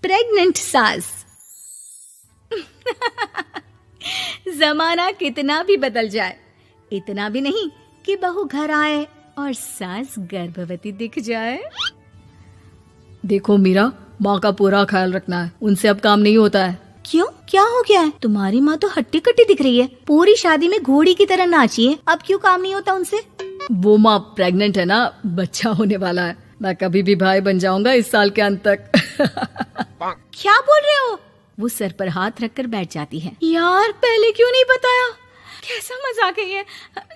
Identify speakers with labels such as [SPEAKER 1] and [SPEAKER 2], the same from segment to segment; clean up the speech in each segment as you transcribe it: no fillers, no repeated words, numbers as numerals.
[SPEAKER 1] Pregnant सास। जमाना कितना भी बदल जाए, इतना भी नहीं कि बहू घर आए और सास गर्भवती दिख जाए।
[SPEAKER 2] देखो मीरा, माँ का पूरा ख्याल रखना है, उनसे अब काम नहीं होता है।
[SPEAKER 1] क्यों, क्या हो गया है? तुम्हारी माँ तो हट्टी कट्टी दिख रही है, पूरी शादी में घोड़ी की तरह नाची है, अब क्यों काम नहीं होता उनसे?
[SPEAKER 2] वो माँ प्रेग्नेंट है ना, बच्चा होने वाला है। मैं कभी भी भाई बन जाऊंगा इस साल के अंत तक।
[SPEAKER 1] क्या बोल रहे हो? वो सर पर हाथ रखकर बैठ जाती है। यार पहले क्यों नहीं बताया? कैसा मजाक है ये?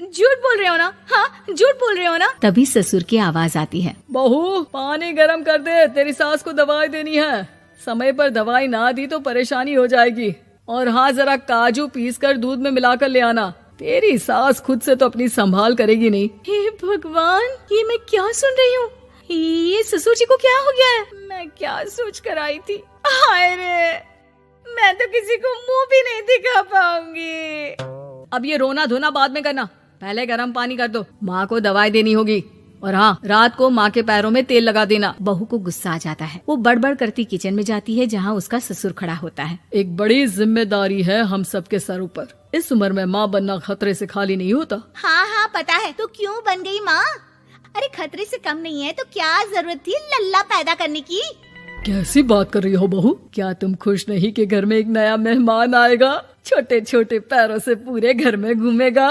[SPEAKER 1] झूठ बोल रहे हो ना? हाँ, झूठ बोल रहे हो ना? तभी ससुर की आवाज आती है।
[SPEAKER 2] बहू, पानी गरम कर दे, तेरी सास को दवाई देनी है। समय पर दवाई ना दी तो परेशानी हो जाएगी। और हाँ, जरा काजू पीस कर दूध में मिलाकर ले आना। तेरी सास खुद से तो अपनी संभाल करेगी नहीं।
[SPEAKER 1] हे भगवान, ये मैं क्या सुन रही हूँ? ये ससुर जी को क्या हो गया है? मैं क्या सोच कर आई थी? हाय रे, मैं तो किसी को मुंह भी नहीं दिखा पाऊंगी।
[SPEAKER 2] अब ये रोना धोना बाद में करना, पहले गर्म पानी कर दो, माँ को दवाई देनी होगी। और हाँ, रात को माँ के पैरों में तेल लगा देना।
[SPEAKER 1] बहू को गुस्सा आ जाता है, वो बड़बड़ करती किचन में जाती है जहाँ उसका ससुर खड़ा होता है।
[SPEAKER 2] एक बड़ी जिम्मेदारी है हम सबके सर ऊपर। इस उम्र में माँ बनना खतरे से खाली नहीं होता।
[SPEAKER 1] हाँ हाँ पता है, तो क्यों बन गई माँ? अरे खतरे से कम नहीं है तो क्या जरूरत थी लल्ला पैदा करने की?
[SPEAKER 2] कैसी बात कर रही हो बहू? क्या तुम खुश नहीं कि घर में एक नया मेहमान आएगा, छोटे छोटे पैरों से पूरे घर में घूमेगा?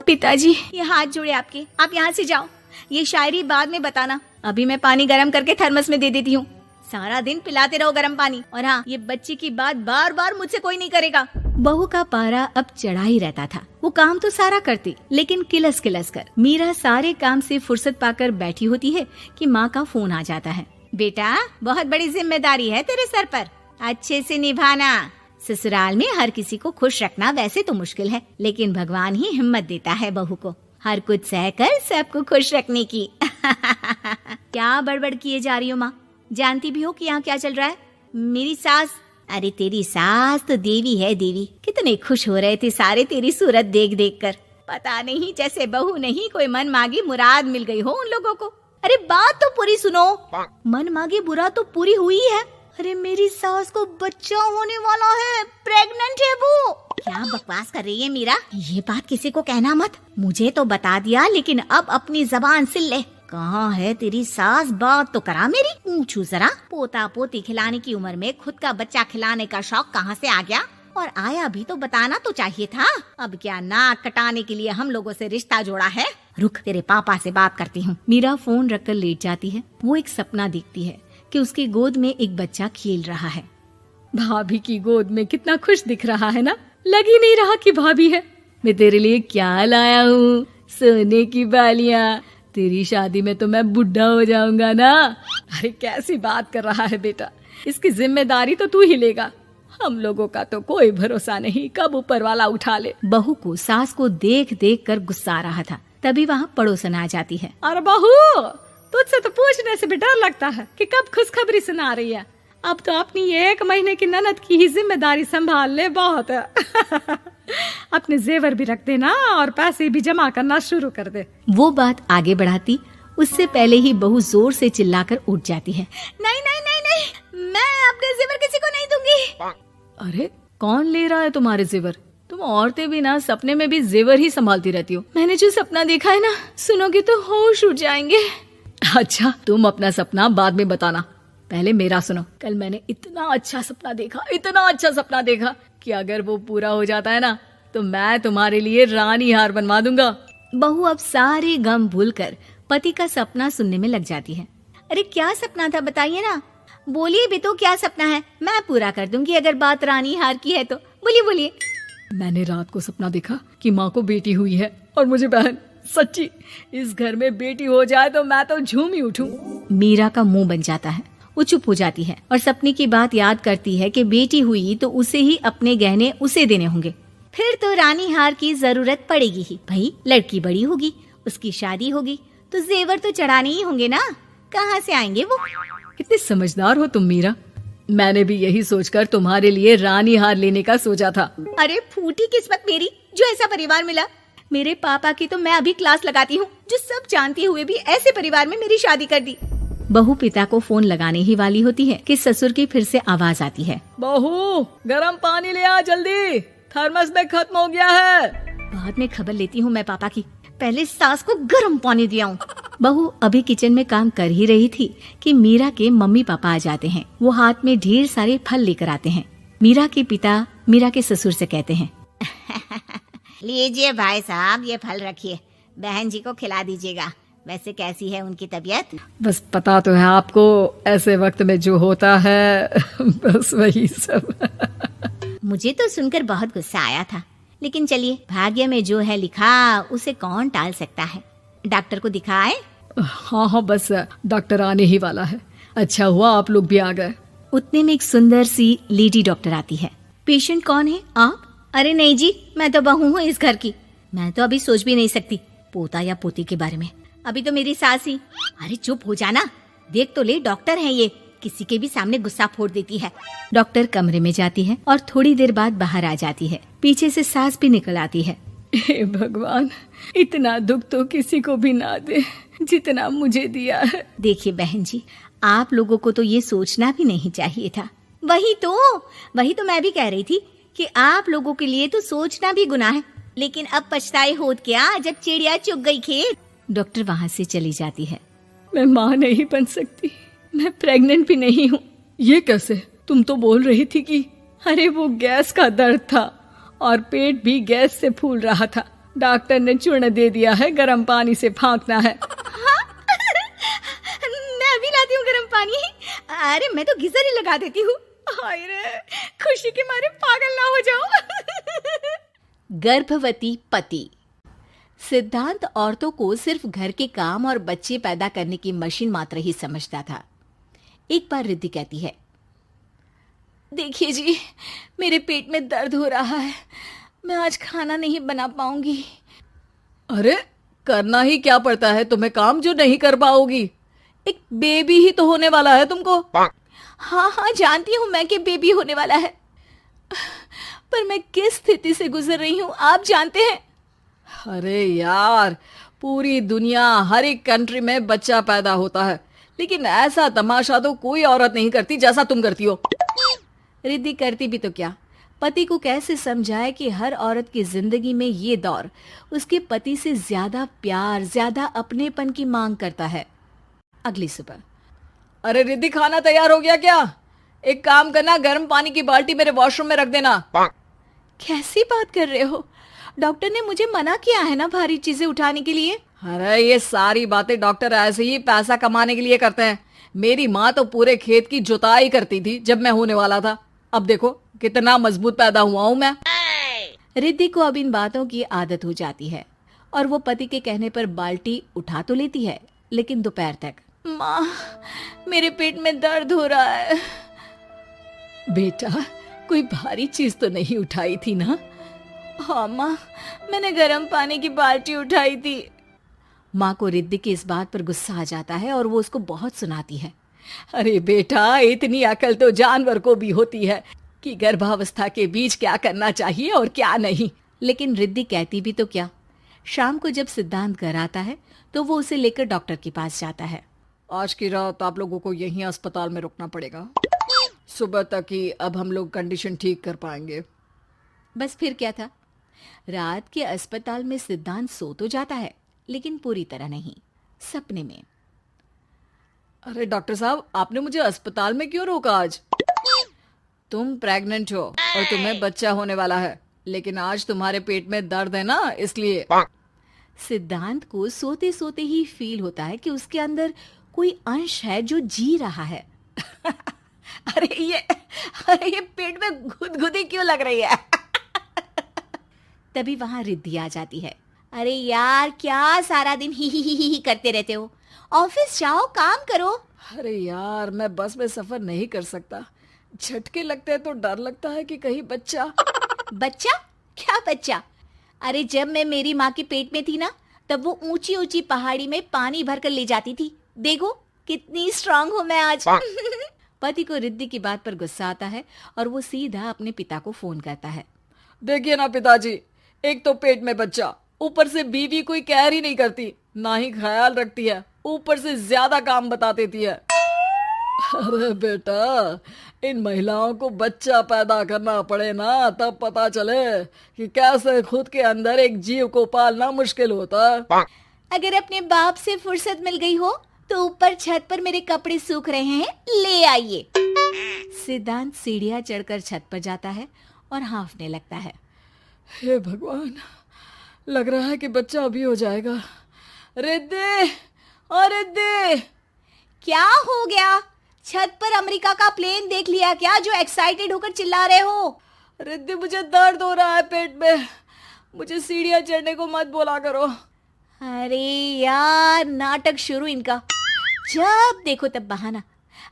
[SPEAKER 1] पिताजी, ये हाथ जोड़े आपके, आप यहाँ से जाओ। ये शायरी बाद में बताना, अभी मैं पानी गरम करके थर्मस में दे देती हूँ। सारा दिन पिलाते रहो गरम पानी। और हाँ, ये बच्ची की बात बार बार मुझसे कोई नहीं करेगा। बहू का पारा अब चढ़ा ही रहता था। वो काम तो सारा करती, लेकिन किलस किलस कर। मीरा सारे काम से फुर्सत पाकर बैठी होती है कि माँ का फोन आ जाता है। बेटा, बहुत बड़ी जिम्मेदारी है तेरे सर पर, अच्छे से निभाना। ससुराल में हर किसी को खुश रखना वैसे तो मुश्किल है, लेकिन भगवान ही हिम्मत देता है बहू को हर कुछ सहकर सबको खुश रखने की। क्या बड़बड़ किए जा रही हो माँ? जानती भी हो कि यहाँ क्या चल रहा है? मेरी सास, अरे तेरी सास तो देवी है देवी। कितने खुश हो रहे थे सारे तेरी सूरत देख देख कर। पता नहीं जैसे बहू नहीं कोई मन मांगी मुराद मिल गई हो उन लोगों को। अरे बात तो पूरी सुनो। मन मांगी मुराद तो पूरी हुई है। अरे मेरी सास को बच्चा होने वाला है, प्रेग्नेंट है वो। क्या बकवास कर रही है मीरा? ये बात किसी को कहना मत। मुझे तो बता दिया, लेकिन अब अपनी जबान सिल ले। कहाँ है तेरी सास? बात तो करा मेरी। पूछू जरा, पोता पोती खिलाने की उम्र में खुद का बच्चा खिलाने का शौक कहाँ से आ गया? और आया भी तो बताना तो चाहिए था। अब क्या नाक कटाने के लिए हम लोगों से रिश्ता जोड़ा है? रुक, तेरे पापा से बात करती हूँ। मीरा फोन रखकर लेट जाती है। वो एक सपना देखती है कि उसकी गोद में एक बच्चा खेल रहा है।
[SPEAKER 2] भाभी की गोद में कितना खुश दिख रहा है ना, लग ही नहीं रहा कि भाभी है। मैं तेरे लिए क्या लाया हूँ, सोने की बालियाँ। तेरी शादी में तो मैं बुढ़ा हो जाऊंगा ना। अरे कैसी बात कर रहा है बेटा, इसकी जिम्मेदारी तो तू ही लेगा। हम लोगों का तो कोई भरोसा नहीं, कब ऊपर वाला उठा ले।
[SPEAKER 1] बहू को सास को देख देख कर गुस्सा आ रहा था। तभी वहाँ पड़ोसन आ जाती है।
[SPEAKER 2] अरे बहू, तुझसे तो पूछने से भी डर लगता है कि कब खुशखबरी सुना रही है। अब तो अपनी 1 महीने की ननद की ही जिम्मेदारी संभाल ले, बहुत है। अपने जेवर भी रख देना और पैसे भी जमा करना शुरू कर दे।
[SPEAKER 1] वो बात आगे बढ़ाती उससे पहले ही बहू जोर से चिल्लाकर उठ जाती है। नहीं नहीं नहीं नहीं, मैं अपने जेवर किसी को नहीं दूंगी।
[SPEAKER 2] अरे कौन ले रहा है तुम्हारे जेवर? तुम औरतें भी ना सपने में भी जेवर ही संभालती रहती हो।
[SPEAKER 1] मैंने जो सपना देखा है ना, सुनोगे तो होश उड़ जाएंगे।
[SPEAKER 2] अच्छा, तुम अपना सपना बाद में बताना, पहले मेरा सुनो। कल मैंने इतना अच्छा सपना देखा, इतना अच्छा सपना देखा कि अगर वो पूरा हो जाता है ना तो मैं तुम्हारे लिए रानी हार बनवा दूंगा।
[SPEAKER 1] बहू अब सारे गम भूलकर पति का सपना सुनने में लग जाती है। अरे क्या सपना था, बताइए ना। बोलिए भी तो, क्या सपना है? मैं पूरा कर दूंगी अगर बात रानी हार की है तो। बोलिए बोलिए।
[SPEAKER 2] मैंने रात को सपना देखा कि माँ को बेटी हुई है और मुझे बहन। सच्ची, इस घर में बेटी हो जाए तो मैं तो झूम ही उठूं।
[SPEAKER 1] मीरा का मुंह बन जाता है। वो चुप हो जाती है और सपने की बात याद करती है कि बेटी हुई तो उसे ही अपने गहने उसे देने होंगे। फिर तो रानी हार की जरूरत पड़ेगी ही। भाई लड़की बड़ी होगी, उसकी शादी होगी तो जेवर तो चढ़ाने ही होंगे ना, कहाँ से आएंगे वो?
[SPEAKER 2] कितने समझदार हो तुम मीरा। मैंने भी यही सोचकर तुम्हारे लिए रानी हार लेने का सोचा था।
[SPEAKER 1] अरे फूटी किस्मत मेरी जो ऐसा परिवार मिला। मेरे पापा की तो मैं अभी क्लास लगाती हूँ, जो सब जानते हुए भी ऐसे परिवार में मेरी शादी कर दी। बहू पिता को फोन लगाने ही वाली होती है कि ससुर की फिर से आवाज आती है।
[SPEAKER 2] बहू, गरम पानी ले आ जल्दी, थर्मस में खत्म हो गया है।
[SPEAKER 1] बाद में खबर लेती हूँ मैं पापा की, पहले सास को गर्म पानी दिया हूँ। बहू अभी किचन में काम कर ही रही थी कि मीरा के मम्मी पापा आ जाते हैं। वो हाथ में ढेर सारे फल लेकर आते हैं। मीरा के पिता मीरा के ससुर से कहते हैं,
[SPEAKER 3] लीजिए भाई साहब, ये फल रखिए, बहन जी को खिला दीजिएगा। वैसे कैसी है उनकी तबीयत?
[SPEAKER 2] बस पता तो है आपको, ऐसे वक्त में जो होता है बस वही सब।
[SPEAKER 3] मुझे तो सुनकर बहुत गुस्सा आया था, लेकिन चलिए, भाग्य में जो है लिखा उसे कौन टाल सकता है। डॉक्टर को दिखाए?
[SPEAKER 2] हाँ, बस डॉक्टर आने ही वाला है। अच्छा हुआ आप लोग भी आ गए।
[SPEAKER 1] उतने में एक सुंदर सी लेडी डॉक्टर आती है। पेशेंट कौन है आप? अरे नहीं जी, मैं तो बहू हूँ इस घर की। मैं तो अभी सोच भी नहीं सकती पोता या पोती के बारे में। अभी तो मेरी सास ही। अरे चुप हो जाना, देख तो ले, डॉक्टर है ये, किसी के भी सामने गुस्सा फोड़ देती है। डॉक्टर कमरे में जाती है और थोड़ी देर बाद बाहर आ जाती है। पीछे से सास भी निकल आती है।
[SPEAKER 2] हे भगवान, इतना दुख तो किसी को भी ना दे जितना मुझे दिया है।
[SPEAKER 1] देखिए बहन जी, आप लोगों को तो ये सोचना भी नहीं चाहिए था। वही तो मैं भी कह रही थी कि आप लोगों के लिए तो सोचना भी गुनाह है, लेकिन अब पछताए होत क्या जब चिड़िया चुग गई खेत। डॉक्टर वहाँ से चली जाती है।
[SPEAKER 2] मैं माँ नहीं बन सकती, मैं प्रेग्नेंट भी नहीं हूँ। ये कैसे? तुम तो बोल रही थी कि अरे वो गैस का दर्द था और पेट भी गैस से फूल रहा था। डॉक्टर ने चूर्ण दे दिया है, गर्म पानी से फाँकना है।
[SPEAKER 1] हाँ? मैं अभी लाती हूँ गर्म पानी। अरे मैं तो गीजर ही लगा देती हूँ। हाय रे, खुशी के मारे पागल ना हो जाओ।
[SPEAKER 4] गर्भवती पति। सिद्धांत औरतों को सिर्फ घर के काम और बच्चे पैदा करने की मशीन मात्र ही समझता था। एक बार रिद्धि कहती है, देखिए जी, मेरे पेट में दर्द हो रहा है, मैं आज खाना नहीं बना पाऊंगी।
[SPEAKER 2] अरे करना ही क्या पड़ता है तुम्हें काम जो नहीं कर पाओगी? एक बेबी ही तो होने वाला है तुमको।
[SPEAKER 4] हाँ, जानती हूँ मैं कि बेबी होने वाला है, पर मैं किस स्थिति से गुजर रही हूँ आप जानते हैं।
[SPEAKER 2] अरे यार, पूरी दुनिया, हर एक कंट्री में बच्चा पैदा होता है, लेकिन ऐसा तमाशा तो कोई औरत नहीं करती जैसा तुम करती हो।
[SPEAKER 4] रिद्धि करती भी तो क्या, पति को कैसे समझाए कि हर औरत की जिंदगी में ये दौर उसके पति से ज्यादा प्यार, ज्यादा अपनेपन की मांग करता है। अगली सुबह,
[SPEAKER 2] अरे रिद्धि, खाना तैयार हो गया क्या? एक काम करना, गर्म पानी की बाल्टी मेरे वॉशरूम में रख देना।
[SPEAKER 4] कैसी बात कर रहे हो? डॉक्टर ने मुझे मना किया है ना भारी चीजें उठाने के लिए।
[SPEAKER 2] अरे ये सारी बातें डॉक्टर ऐसे ही पैसा कमाने के लिए करते हैं। मेरी माँ तो पूरे खेत की जुताई करती थी जब मैं होने वाला था। अब देखो कितना मजबूत पैदा हुआ हूँ मैं।
[SPEAKER 4] रिद्धि को अब इन बातों की आदत हो जाती है और वो पति के कहने पर बाल्टी उठा तो लेती है, लेकिन दोपहर तक, माँ मेरे पेट में दर्द हो रहा है।
[SPEAKER 2] बेटा, कोई भारी चीज तो नहीं उठाई थी ना?
[SPEAKER 4] हाँ माँ, मैंने गर्म पानी की बाल्टी उठाई थी। माँ को रिद्धि की इस बात पर गुस्सा आ जाता है और वो उसको बहुत सुनाती है।
[SPEAKER 2] अरे बेटा, इतनी अकल तो जानवर को भी होती है कि गर्भावस्था के बीच क्या करना चाहिए और क्या नहीं।
[SPEAKER 4] लेकिन रिद्धि कहती भी तो क्या। शाम को जब सिद्धांत घर आता है तो वो उसे लेकर डॉक्टर के पास जाता है।
[SPEAKER 2] आज की रात आप लोगों को यहीं अस्पताल में रुकना पड़ेगा, सुबह तक ही अब हम लोग कंडीशन ठीक कर पाएंगे।
[SPEAKER 4] बस फिर क्या था, रात के अस्पताल में सिद्धांत सो तो जाता है, लेकिन पूरी तरह नहीं, सपने में।
[SPEAKER 2] अरे डॉक्टर साहब, आपने मुझे अस्पताल में क्यों रोका आज? तुम प्रेग्नेंट हो और तुम्हें बच्चा होने वाला है, लेकिन आज तुम्हारे पेट में दर्द है ना, इसलिए।
[SPEAKER 4] सिद्धांत को सोते सोते ही फील होता है कि उसके अंदर कोई अंश है जो जी रहा है।
[SPEAKER 2] अरे ये पेट में गुदगुदी क्यों लग रही है?
[SPEAKER 4] तभी वहां रिद्धि आ जाती है। अरे यार, क्या सारा दिन ही करते रहते हो, ऑफिस जाओ, काम करो।
[SPEAKER 2] अरे यार, मैं बस में सफर नहीं कर सकता, झटके लगते हैं तो डर लगता है कि कहीं बच्चा।
[SPEAKER 4] क्या बच्चा? अरे जब मैं मेरी माँ के पेट में थी ना, तब वो ऊंची ऊंची पहाड़ी में पानी भर कर ले जाती थी। देखो कितनी स्ट्रांग हूँ मैं आज। पति को रिद्धि की बात पर गुस्सा आता है और वो सीधा अपने पिता को फोन करता है।
[SPEAKER 2] देखिए ना पिताजी, एक तो पेट में बच्चा, ऊपर से बीवी कोई केयर ही नहीं करती। ना ही ख्याल रखती है, ऊपर से ज्यादा काम बता देती है। अरे बेटा, इन महिलाओं को बच्चा पैदा करना पड़े ना, तब पता चले कि कैसे खुद के अंदर एक जीव को पालना मुश्किल होता है।
[SPEAKER 4] अगर अपने बाप से फुर्सत मिल गई हो तो ऊपर छत पर मेरे कपड़े सूख रहे हैं, ले आइए। सिद्धांत सीढ़ियां चढ़कर छत पर जाता है और हाँफने लगता है।
[SPEAKER 2] हे भगवान, लग रहा है कि बच्चा अभी हो जाएगा। रिद्धि, ओ रिद्धि।
[SPEAKER 4] क्या हो गया? छत पर अमेरिका का प्लेन देख लिया क्या जो एक्साइटेड होकर चिल्ला रहे हो?
[SPEAKER 2] रिद्धि, मुझे दर्द हो रहा है पेट में, मुझे सीढ़ियां चढ़ने को मत बोला करो।
[SPEAKER 4] अरे यार, नाटक शुरू इनका। जब देखो तब बहाना।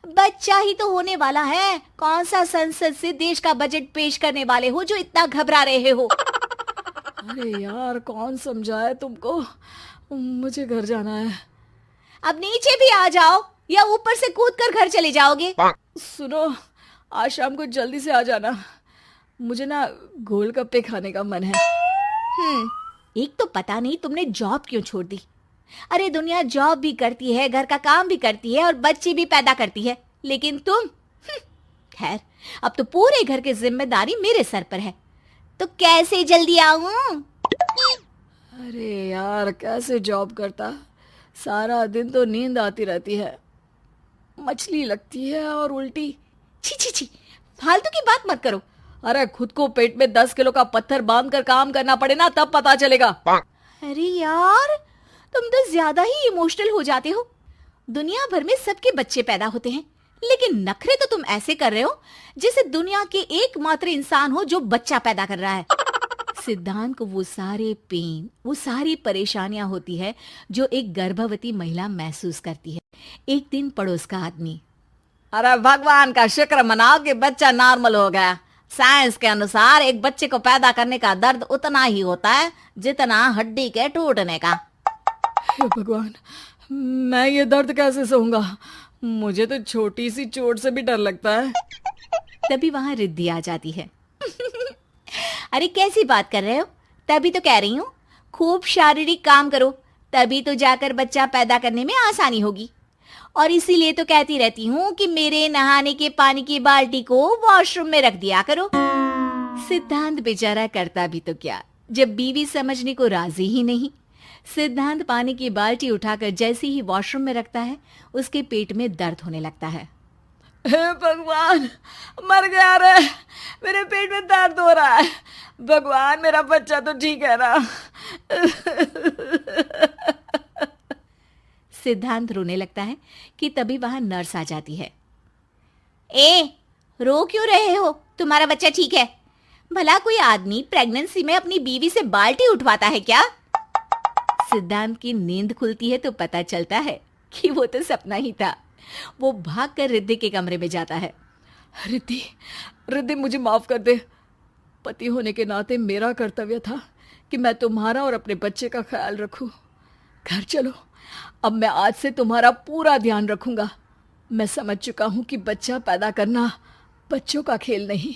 [SPEAKER 4] बच्चा ही तो होने वाला है, कौन सा संसद से देश का बजट पेश करने वाले हो जो इतना घबरा रहे हो?
[SPEAKER 2] अरे यार, कौन समझाए तुमको, मुझे घर जाना है।
[SPEAKER 4] अब नीचे भी आ जाओ या ऊपर से कूदकर घर चले जाओगे?
[SPEAKER 2] सुनो, आज शाम को जल्दी से आ जाना, मुझे ना गोलगप्पे खाने का मन है।
[SPEAKER 4] एक तो पता नहीं तुमने जॉब क्यों छोड़ दी। अरे दुनिया जॉब भी करती है, घर का काम भी करती है और बच्चे भी पैदा करती है, लेकिन तुम खैर, अब तो पूरे घर की जिम्मेदारी मेरे सर पर है, तो कैसे जल्दी आऊं?
[SPEAKER 2] अरे यार, कैसे जॉब करता, सारा दिन तो नींद आती रहती है, मछली लगती है और उल्टी।
[SPEAKER 4] छी छी छी, फालतू की बात मत करो।
[SPEAKER 2] अरे खुद को पेट में 10 किलो का पत्थर बांध कर काम करना पड़े ना, तब पता चलेगा।
[SPEAKER 4] अरे यार, तुम तो ज्यादा ही इमोशनल हो जाते हो। दुनिया भर में सबके बच्चे पैदा होते हैं, लेकिन नखरे तो तुम ऐसे कर रहे हो जैसे दुनिया के एकमात्र इंसान हो जो बच्चा पैदा कर रहा है। सिद्धांत को वो सारे पेन, वो सारी परेशानियां होती है जो एक गर्भवती महिला महसूस करती है। एक दिन पड़ोस का आदमी,
[SPEAKER 3] अरे भगवान का शुक्र मनाओ कि बच्चा नॉर्मल हो गया। साइंस के अनुसार एक बच्चे को पैदा करने का दर्द उतना ही होता है जितना हड्डी के टूटने का।
[SPEAKER 2] हे भगवान, मैं ये दर्द कैसे सहूंगा, मुझे तो छोटी सी चोट से भी डर लगता है।
[SPEAKER 4] तभी वहां रिद्धि आ जाती है। अरे कैसी बात कर रहे हो? तभी तो कह रही हूँ, खूब शारीरिक काम करो, तभी तो जाकर बच्चा पैदा करने में आसानी होगी। और इसीलिए तो कहती रहती हूँ कि मेरे नहाने के पानी की बाल्टी को वॉशरूम में रख दिया करो। सिद्धांत बेचारा करता भी तो क्या, जब बीवी समझने को राजी ही नहीं। सिद्धांत पानी की बाल्टी उठाकर जैसे ही वॉशरूम में रखता है, उसके पेट में दर्द होने लगता है।
[SPEAKER 2] हे भगवान, मर गया रे, मेरे पेट में दर्द हो रहा है। भगवान, मेरा बच्चा तो ठीक है ना।
[SPEAKER 4] सिद्धांत रोने लगता है कि तभी वहां नर्स आ जाती है। ए, रो क्यों रहे हो? तुम्हारा बच्चा ठीक है। भला कोई आदमी प्रेगनेंसी में अपनी बीवी से बाल्टी उठवाता है क्या? सिद्धांत की नींद खुलती है तो पता चलता है कि वो तो सपना ही था। वो भागकर रिद्धि के कमरे में जाता है।
[SPEAKER 2] रिद्धि, रिद्धि, मुझे माफ कर दे। पति होने के नाते मेरा कर्तव्य था कि मैं तुम्हारा और अपने बच्चे का ख्याल रखूं। घर चलो, अब मैं आज से तुम्हारा पूरा ध्यान रखूंगा। मैं समझ चुका हूं कि बच्चा पैदा करना बच्चों का खेल नहीं।